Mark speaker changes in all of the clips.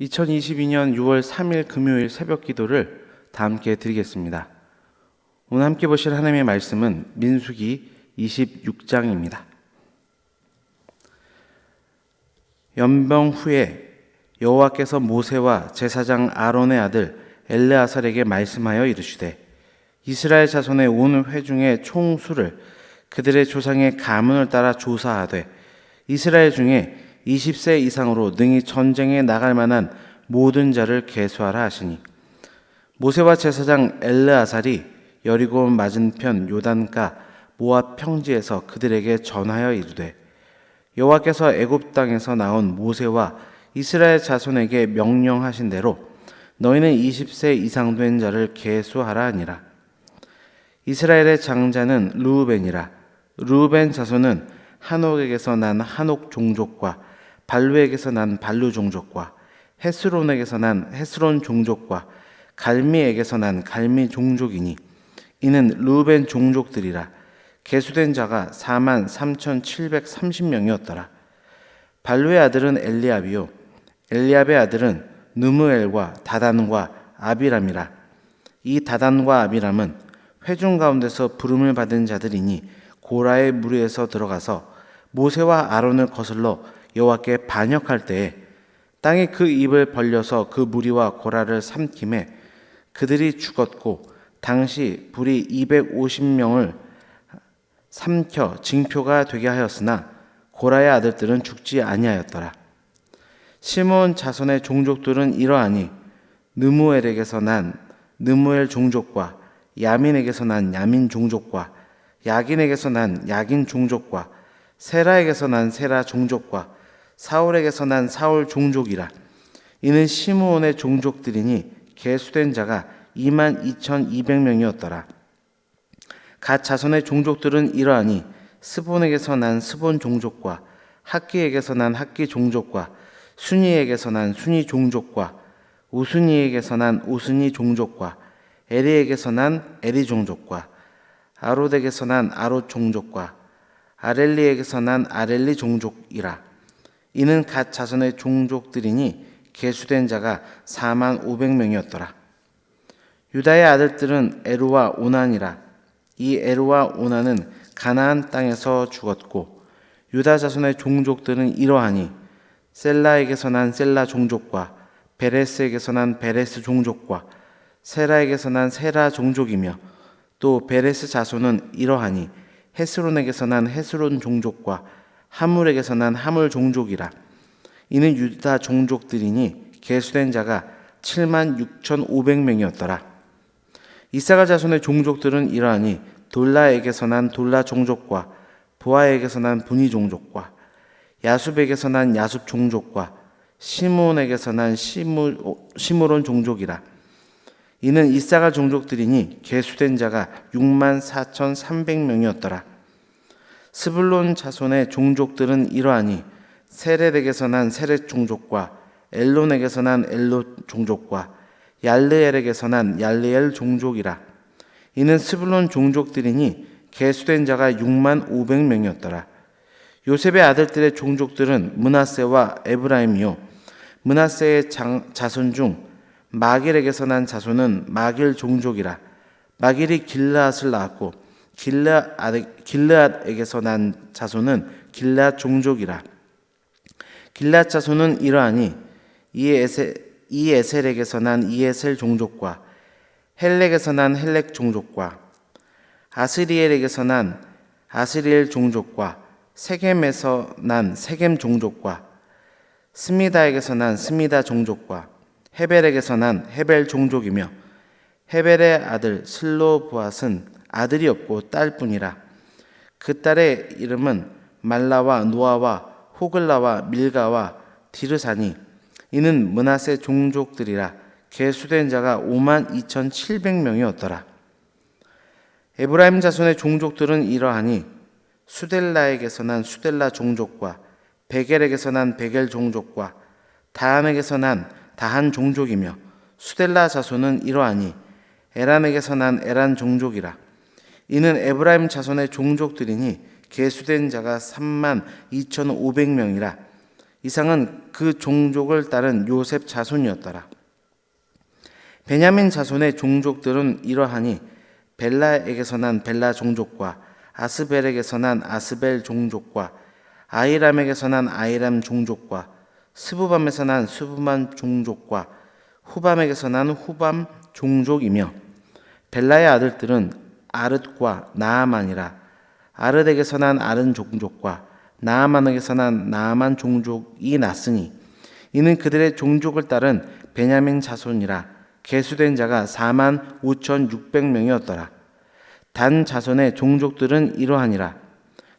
Speaker 1: 2022년 6월 3일 금요일 새벽 기도를 다 함께 드리겠습니다. 오늘 함께 보실 하나님의 말씀은 민수기 26장입니다. 연병 후에 여호와께서 모세와 제사장 아론의 아들 엘르아살에게 말씀하여 이르시되 이스라엘 자손의 온 회중의 총수를 그들의 조상의 가문을 따라 조사하되 이스라엘 중에 20세 이상으로 능히 전쟁에 나갈 만한 모든 자를 계수하라 하시니 모세와 제사장 엘르아살이 여리고 맞은편 요단가 모압 평지에서 그들에게 전하여 이르되 여호와께서 애굽 땅에서 나온 모세와 이스라엘 자손에게 명령하신 대로 너희는 20세 이상 된 자를 계수하라 하니라. 이스라엘의 장자는 르우벤이라. 르우벤 자손은 한옥에게서 난 한옥 종족과 발루에게서 난 발루 종족과 헤스론에게서 난 헤스론 종족과 갈미에게서 난 갈미 종족이니 이는 르우벤 종족들이라. 계수된 자가 43,730명이었더라. 발루의 아들은 엘리압이요 엘리압의 아들은 느무엘과 다단과 아비람이라. 이 다단과 아비람은 회중 가운데서 부름을 받은 자들이니 고라의 무리에서 들어가서 모세와 아론을 거슬러 여호와께 반역할 때에 땅이 그 입을 벌려서 그 무리와 고라를 삼킴에 그들이 죽었고 당시 불이 250명을 삼켜 징표가 되게 하였으나 고라의 아들들은 죽지 아니하였더라. 시므온 자손의 종족들은 이러하니 느무엘에게서 난 느무엘 종족과 야민에게서 난 야민 종족과 야긴에게서 난 야긴 종족과 세라에게서 난 세라 종족과 사울에게서 난 사울 종족이라. 이는 시므온의 종족들이니 계수된 자가 22,200명이었더라. 갓 자손의 종족들은 이러하니 스본에게서 난 스본 종족과 학기에게서 난 학기 종족과 순이에게서 난 순이 종족과 우순이에게서 난 우순이 종족과 에리에게서 난 에리 종족과 아롯에게서 난 아롯 종족과 아렐리에게서 난 아렐리 종족이라. 이는 갓 자손의 종족들이니 계수된 자가 45,000명이었더라. 유다의 아들들은 에루와 오난이라. 이 에루와 오난은 가나안 땅에서 죽었고 유다 자손의 종족들은 이러하니 셀라에게서 난 셀라 종족과 베레스에게서 난 베레스 종족과 세라에게서 난 세라 종족이며 또 베레스 자손은 이러하니 헤스론에게서 난 헤스론 종족과 하물에게서 난 하물 종족이라. 이는 유다 종족들이니 계수된 자가 76,500명이었더라. 이사가 자손의 종족들은 이러하니 돌라에게서 난 돌라 종족과 부하에게서 난 분이 종족과 야숲에게서 난 야숲 종족과 시므온에게서 난 시므론 종족이라. 이는 이사가 종족들이니 계수된 자가 64,300명이었더라. 스불론 자손의 종족들은 이러하니 세렛에게서 난 세렛 종족과 엘론에게서 난 엘론 종족과 얄르엘에게서 난 얄르엘 종족이라. 이는 스불론 종족들이니 계수된 자가 65,000명이었더라. 요셉의 아들들의 종족들은 므낫세와 에브라임이요 므낫세의 자손 중 마길에게서 난 자손은 마길 종족이라. 마길이 길르앗을 낳았고 길르앗에게서 난 자손은 길르앗 종족이라. 길르앗 자손은 이러하니 이에셀에게서 난 이에셀 종족과 헬렉에서 난 헬렉 종족과 아스리엘에게서 난 아스리엘 종족과 세겜에서 난 세겜 종족과 스미다에게서 난 스미다 종족과 헤벨에게서 난 헤벨 종족이며 헤벨의 아들 슬로브앗은 아들이 없고 딸뿐이라. 그 딸의 이름은 말라와 노아와 호글라와 밀가와 디르사니. 이는 므낫세 종족들이라. 계수된 자가 52,700명이었더라. 에브라임 자손의 종족들은 이러하니 수델라에게서 난 수델라 종족과 베겔에게서 난 베겔 종족과 다한에게서 난 다한 종족이며 수델라 자손은 이러하니 에란에게서 난 에란 종족이라. 이는 에브라임 자손의 종족들이니 계수된 자가 32,500명이라. 이상은 그 종족을 따른 요셉 자손이었더라. 베냐민 자손의 종족들은 이러하니 벨라에게서 난 벨라 종족과 아스벨에게서 난 아스벨 종족과 아이람에게서 난 아이람 종족과 스부밤에서 난 스부밤 종족과 후밤에게서 난 후밤 종족이며 벨라의 아들들은 아릇과 나아만이라. 아릇에게서 난 아른 종족과 나아만에게서 난 나아만 종족이 났으니 이는 그들의 종족을 따른 베냐민 자손이라. 계수된 자가 45,600명이었더라. 단 자손의 종족들은 이러하니라.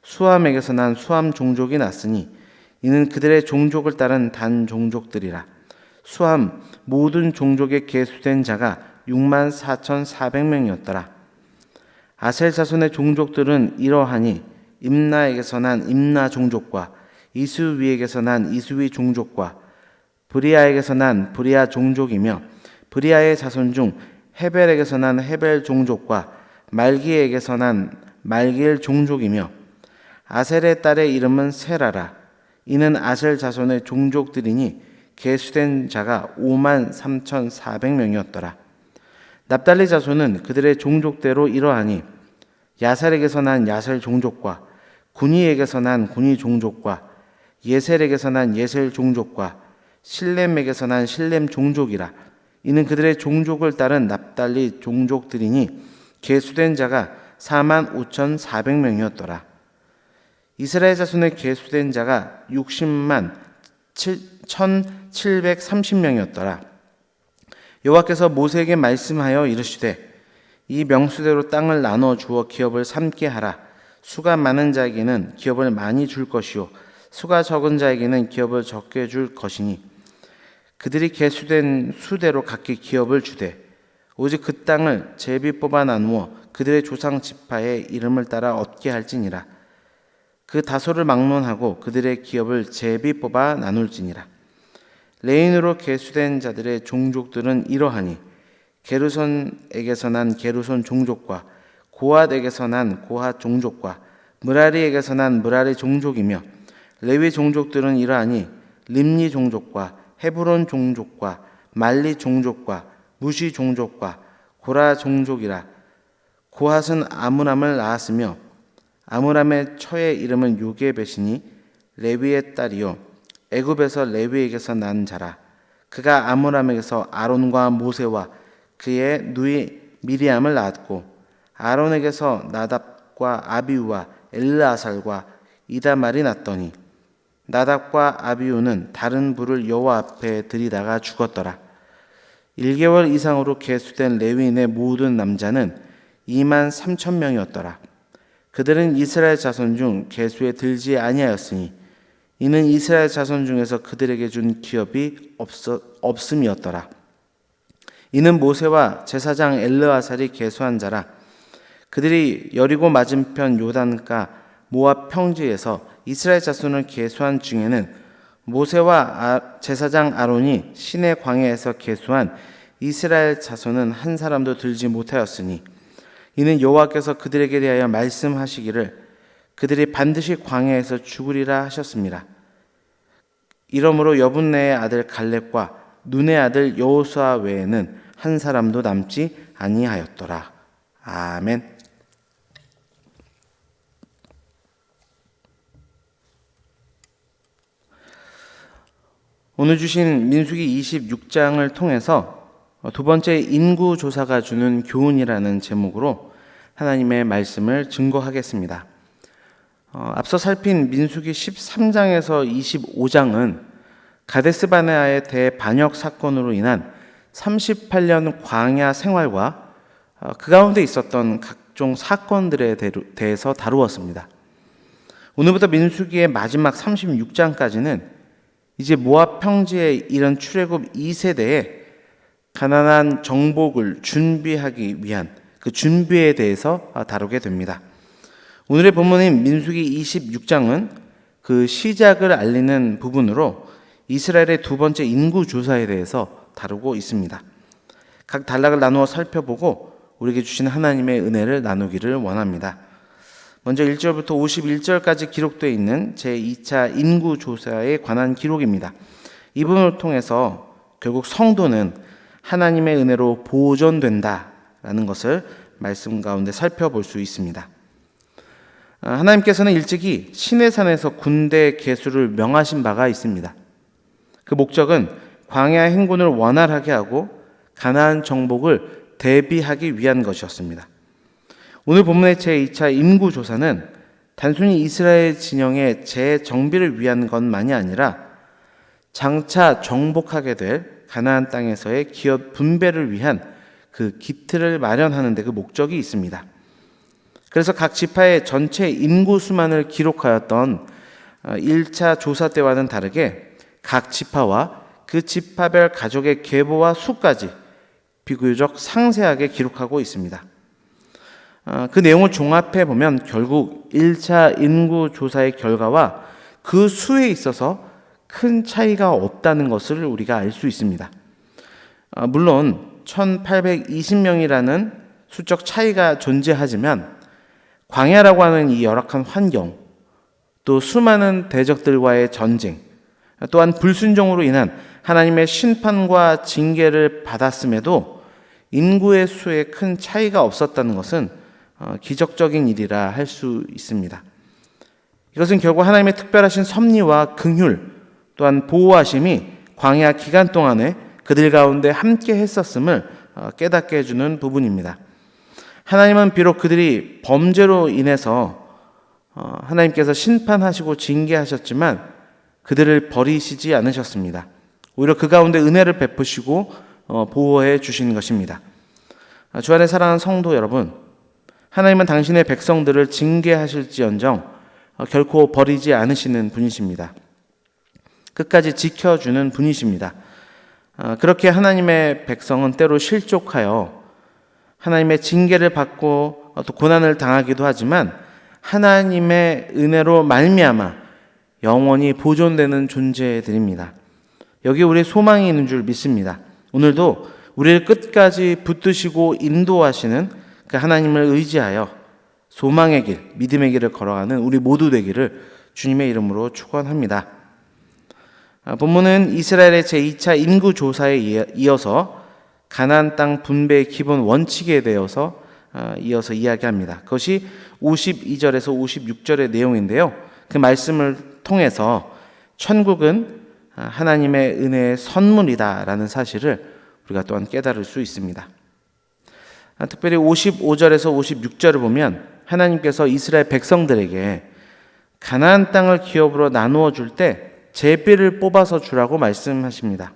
Speaker 1: 수함에게서 난 수함 종족이 났으니 이는 그들의 종족을 따른 단 종족들이라. 수함 모든 종족에 계수된 자가 64,400명이었더라. 아셀 자손의 종족들은 이러하니 임나에게서 난 임나 종족과 이수위에게서 난 이수위 종족과 브리아에게서 난 브리아 종족이며 브리아의 자손 중 헤벨에게서 난 헤벨 종족과 말기에게서 난 말기엘 종족이며 아셀의 딸의 이름은 세라라. 이는 아셀 자손의 종족들이니 계수된 자가 53,400명이었더라. 납달리 자손은 그들의 종족대로 이러하니 야살에게서 난 야살 종족과 구니에게서 난 구니 종족과 예셀에게서 난 예셀 종족과 실렘에게서 난 실렘 종족이라. 이는 그들의 종족을 따른 납달리 종족들이니 계수된 자가 45,400명이었더라. 이스라엘 자손의 계수된 자가 60만 1,730명이었더라. 여호와께서 모세에게 말씀하여 이르시되 이 명수대로 땅을 나눠 주어 기업을 삼게 하라. 수가 많은 자에게는 기업을 많이 줄 것이요 수가 적은 자에게는 기업을 적게 줄 것이니 그들이 계수된 수대로 각기 기업을 주되 오직 그 땅을 제비 뽑아 나누어 그들의 조상 지파의 이름을 따라 얻게 할지니라. 그 다소를 막론하고 그들의 기업을 제비 뽑아 나눌지니라. 레인으로 계수된 자들의 종족들은 이러하니 게르손에게서 난 게르손 종족과 고핫에게서 난 고핫 종족과 므라리에게서 난 므라리 종족이며 레위 종족들은 이러하니 림니 종족과 헤브론 종족과 말리 종족과 무시 종족과 고라 종족이라. 고핫은 아므람을 낳았으며 아므람의 처의 이름은 요게벳이니 레위의 딸이요 애굽에서 레위에게서 난 자라. 그가 아므람에게서 아론과 모세와 그의 누이 미리암을 낳았고 아론에게서 나답과 아비우와 엘르아살과 이다말이 났더니 나답과 아비우는 다른 불을 여호와 앞에 들이다가 죽었더라. 1개월 이상으로 계수된 레위인의 모든 남자는 23,000명이었더라. 그들은 이스라엘 자손 중 계수에 들지 아니하였으니 이는 이스라엘 자손 중에서 그들에게 준 기업이 없음이었더라. 이는 모세와 제사장 엘르아살이 계수한 자라. 그들이 여리고 맞은편 요단가 모압 평지에서 이스라엘 자손을 계수한 중에는 모세와 제사장 아론이 시내 광야에서 계수한 이스라엘 자손은 한 사람도 들지 못하였으니 이는 여호와께서 그들에게 대하여 말씀하시기를 그들이 반드시 광야에서 죽으리라 하셨습니다. 이러므로 여분네의 아들 갈렙과 눈의 아들 여호수아 외에는 한 사람도 남지 아니하였더라. 아멘. 오늘 주신 민수기 26장을 통해서 두 번째 인구조사가 주는 교훈이라는 제목으로 하나님의 말씀을 증거하겠습니다. 앞서 살핀 민수기 13장에서 25장은 가데스바네아의 대반역 사건으로 인한 38년 광야 생활과 그 가운데 있었던 각종 사건들에 대해서 다루었습니다. 오늘부터 민수기의 마지막 36장까지는 이제 모압 평지에 이른 출애굽 2세대의 가나안 정복을 준비하기 위한 그 준비에 대해서 다루게 됩니다. 오늘의 본문인 민수기 26장은 그 시작을 알리는 부분으로 이스라엘의 두 번째 인구 조사에 대해서 다루고 있습니다. 각 단락을 나누어 살펴보고 우리에게 주신 하나님의 은혜를 나누기를 원합니다. 먼저 1절부터 51절까지 기록되어 있는 제2차 인구조사에 관한 기록입니다. 이 부분을 통해서 결국 성도는 하나님의 은혜로 보존된다라는 것을 말씀 가운데 살펴볼 수 있습니다. 하나님께서는 일찍이 시내산에서 군대 계수를 명하신 바가 있습니다. 그 목적은 광야 행군을 원활하게 하고 가나안 정복을 대비하기 위한 것이었습니다. 오늘 본문의 제2차 인구조사는 단순히 이스라엘 진영의 재정비를 위한 것만이 아니라 장차 정복하게 될 가나안 땅에서의 기업 분배를 위한 그 기틀을 마련하는 데 그 목적이 있습니다. 그래서 각 지파의 전체 인구 수만을 기록하였던 1차 조사 때와는 다르게 각 지파와 그 지파별 가족의 계보와 수까지 비교적 상세하게 기록하고 있습니다. 그 내용을 종합해 보면 결국 1차 인구 조사의 결과와 그 수에 있어서 큰 차이가 없다는 것을 우리가 알 수 있습니다. 물론 1820명이라는 수적 차이가 존재하지만 광야라고 하는 이 열악한 환경, 또 수많은 대적들과의 전쟁, 또한 불순종으로 인한 하나님의 심판과 징계를 받았음에도 인구의 수에 큰 차이가 없었다는 것은 기적적인 일이라 할 수 있습니다. 이것은 결국 하나님의 특별하신 섭리와 긍휼, 또한 보호하심이 광야 기간 동안에 그들 가운데 함께 했었음을 깨닫게 해주는 부분입니다. 하나님은 비록 그들이 범죄로 인해서 하나님께서 심판하시고 징계하셨지만 그들을 버리시지 않으셨습니다. 오히려 그 가운데 은혜를 베푸시고 보호해 주신 것입니다. 주 안에 사랑하는 성도 여러분, 하나님은 당신의 백성들을 징계하실지언정 결코 버리지 않으시는 분이십니다. 끝까지 지켜주는 분이십니다. 그렇게 하나님의 백성은 때로 실족하여 하나님의 징계를 받고 또 고난을 당하기도 하지만 하나님의 은혜로 말미암아 영원히 보존되는 존재들입니다. 여기 우리의 소망이 있는 줄 믿습니다. 오늘도 우리를 끝까지 붙드시고 인도하시는 그 하나님을 의지하여 소망의 길, 믿음의 길을 걸어가는 우리 모두 되기를 주님의 이름으로 축원합니다. 본문은 이스라엘의 제2차 인구조사에 이어서 가나안 땅 분배의 기본 원칙에 대해서 이어서 이야기합니다. 그것이 52절에서 56절의 내용인데요. 그 말씀을 통해서 천국은 하나님의 은혜의 선물이다라는 사실을 우리가 또한 깨달을 수 있습니다. 특별히 55절에서 56절을 보면 하나님께서 이스라엘 백성들에게 가나안 땅을 기업으로 나누어 줄 때 제비를 뽑아서 주라고 말씀하십니다.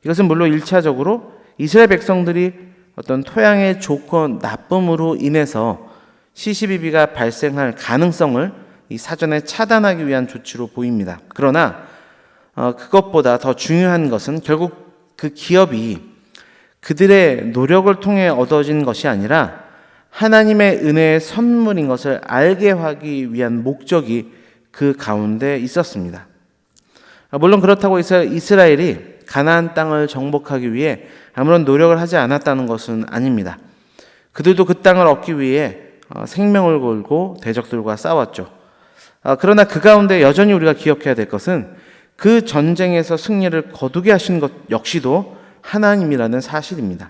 Speaker 1: 이것은 물론 1차적으로 이스라엘 백성들이 어떤 토양의 조건 나쁨으로 인해서 시시비비가 발생할 가능성을 이 사전에 차단하기 위한 조치로 보입니다. 그러나 그것보다 더 중요한 것은 결국 그 기업이 그들의 노력을 통해 얻어진 것이 아니라 하나님의 은혜의 선물인 것을 알게 하기 위한 목적이 그 가운데 있었습니다. 물론 그렇다고 해서 이스라엘이 가나안 땅을 정복하기 위해 아무런 노력을 하지 않았다는 것은 아닙니다. 그들도 그 땅을 얻기 위해 생명을 걸고 대적들과 싸웠죠. 그러나 그 가운데 여전히 우리가 기억해야 될 것은 그 전쟁에서 승리를 거두게 하신 것 역시도 하나님이라는 사실입니다.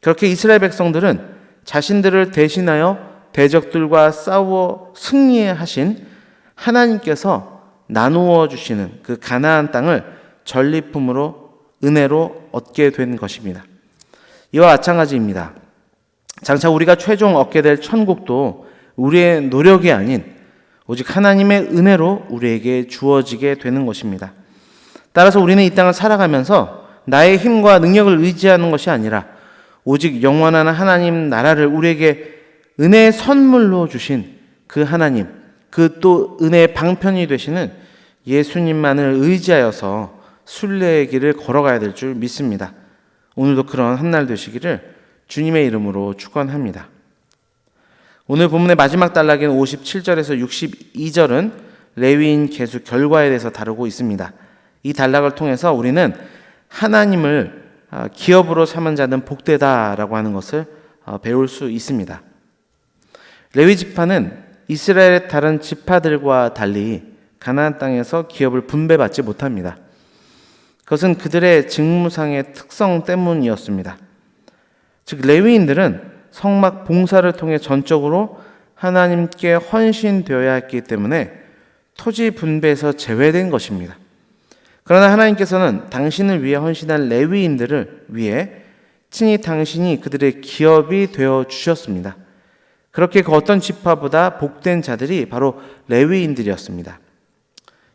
Speaker 1: 그렇게 이스라엘 백성들은 자신들을 대신하여 대적들과 싸워 승리하신 하나님께서 나누어 주시는 그 가나안 땅을 전리품으로 은혜로 얻게 된 것입니다. 이와 마찬가지입니다. 장차 우리가 최종 얻게 될 천국도 우리의 노력이 아닌 오직 하나님의 은혜로 우리에게 주어지게 되는 것입니다. 따라서 우리는 이 땅을 살아가면서 나의 힘과 능력을 의지하는 것이 아니라 오직 영원한 하나님 나라를 우리에게 은혜의 선물로 주신 그 하나님, 그 또 은혜의 방편이 되시는 예수님만을 의지하여서 순례의 길을 걸어가야 될 줄 믿습니다. 오늘도 그런 한 날 되시기를 주님의 이름으로 축원합니다. 오늘 본문의 마지막 단락인 57절에서 62절은 레위인 계수 결과에 대해서 다루고 있습니다. 이 단락을 통해서 우리는 하나님을 기업으로 삼은 자는 복되다라고 하는 것을 배울 수 있습니다. 레위 지파는 이스라엘의 다른 지파들과 달리 가나안 땅에서 기업을 분배받지 못합니다. 그것은 그들의 직무상의 특성 때문이었습니다. 즉 레위인들은 성막 봉사를 통해 전적으로 하나님께 헌신되어야 했기 때문에 토지 분배에서 제외된 것입니다. 그러나 하나님께서는 당신을 위해 헌신한 레위인들을 위해 친히 당신이 그들의 기업이 되어 주셨습니다. 그렇게 그 어떤 지파보다 복된 자들이 바로 레위인들이었습니다.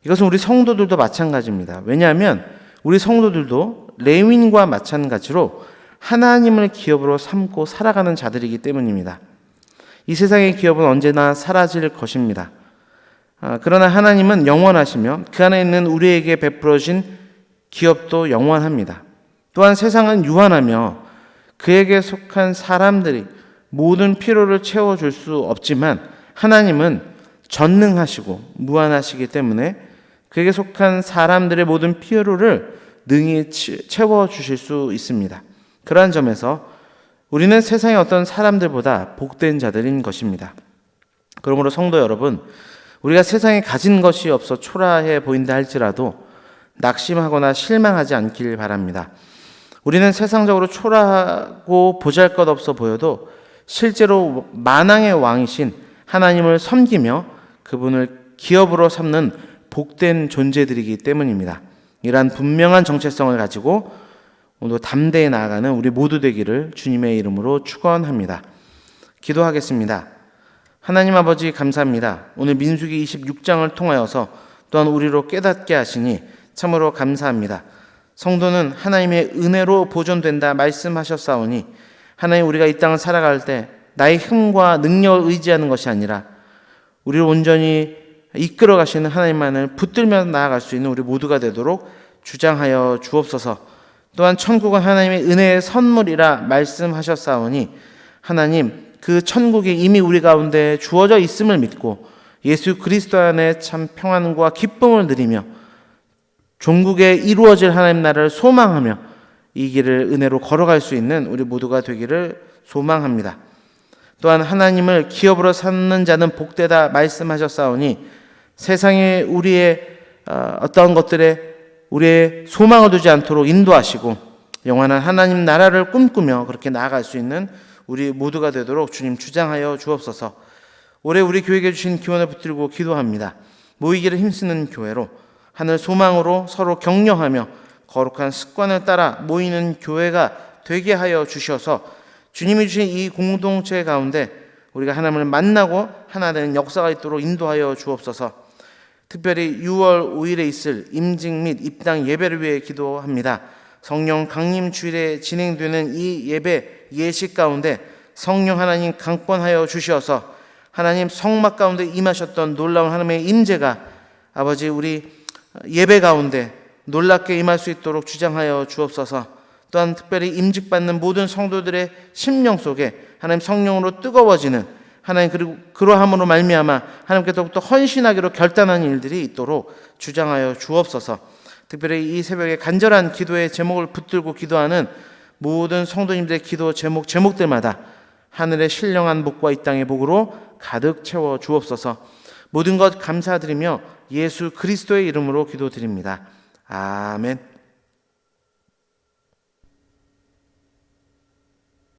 Speaker 1: 이것은 우리 성도들도 마찬가지입니다. 왜냐하면 우리 성도들도 레위인과 마찬가지로 하나님을 기업으로 삼고 살아가는 자들이기 때문입니다. 이 세상의 기업은 언제나 사라질 것입니다. 그러나 하나님은 영원하시며 그 안에 있는 우리에게 베풀어진 기업도 영원합니다. 또한 세상은 유한하며 그에게 속한 사람들이 모든 필요를 채워줄 수 없지만 하나님은 전능하시고 무한하시기 때문에 그에게 속한 사람들의 모든 필요를 능히 채워주실 수 있습니다. 그러한 점에서 우리는 세상의 어떤 사람들보다 복된 자들인 것입니다. 그러므로 성도 여러분, 우리가 세상에 가진 것이 없어 초라해 보인다 할지라도 낙심하거나 실망하지 않길 바랍니다. 우리는 세상적으로 초라하고 보잘것없어 보여도 실제로 만왕의 왕이신 하나님을 섬기며 그분을 기업으로 삼는 복된 존재들이기 때문입니다. 이러한 분명한 정체성을 가지고 오늘 담대히 나아가는 우리 모두 되기를 주님의 이름으로 축원합니다. 기도하겠습니다. 하나님 아버지 감사합니다. 오늘 민수기 26장을 통하여서 또한 우리로 깨닫게 하시니 참으로 감사합니다. 성도는 하나님의 은혜로 보존된다 말씀하셨사오니 하나님 우리가 이 땅을 살아갈 때 나의 힘과 능력을 의지하는 것이 아니라 우리를 온전히 이끌어 가시는 하나님만을 붙들며 나아갈 수 있는 우리 모두가 되도록 주장하여 주옵소서. 또한 천국은 하나님의 은혜의 선물이라 말씀하셨사오니 하나님 그 천국이 이미 우리 가운데 주어져 있음을 믿고 예수 그리스도 안에 참 평안과 기쁨을 누리며 종국에 이루어질 하나님 나라를 소망하며 이 길을 은혜로 걸어갈 수 있는 우리 모두가 되기를 소망합니다. 또한 하나님을 기업으로 삼는 자는 복되다 말씀하셨사오니 세상에 우리의 어떤 것들에 우리의 소망을 두지 않도록 인도하시고 영원한 하나님 나라를 꿈꾸며 그렇게 나아갈 수 있는 우리 모두가 되도록 주님 주장하여 주옵소서. 올해 우리 교회에게 주신 기원을 붙들고 기도합니다. 모이기를 힘쓰는 교회로 하늘 소망으로 서로 격려하며 거룩한 습관을 따라 모이는 교회가 되게 하여 주셔서 주님이 주신 이 공동체 가운데 우리가 하나님을 만나고 하나 되는 역사가 있도록 인도하여 주옵소서. 특별히 6월 5일에 있을 임직 및 입당 예배를 위해 기도합니다. 성령 강림 주일에 진행되는 이 예배 예식 가운데 성령 하나님 강권하여 주시어서 하나님 성막 가운데 임하셨던 놀라운 하나님의 임재가 아버지 우리 예배 가운데 놀랍게 임할 수 있도록 주장하여 주옵소서. 또한 특별히 임직받는 모든 성도들의 심령 속에 하나님 성령으로 뜨거워지는 하나님 그리고 그러함으로 말미암아 하나님께 더욱더 헌신하기로 결단한 일들이 있도록 주장하여 주옵소서. 특별히 이 새벽에 간절한 기도의 제목을 붙들고 기도하는 모든 성도님들의 기도 제목들마다 하늘의 신령한 복과 이 땅의 복으로 가득 채워 주옵소서. 모든 것 감사드리며 예수 그리스도의 이름으로 기도드립니다. 아멘.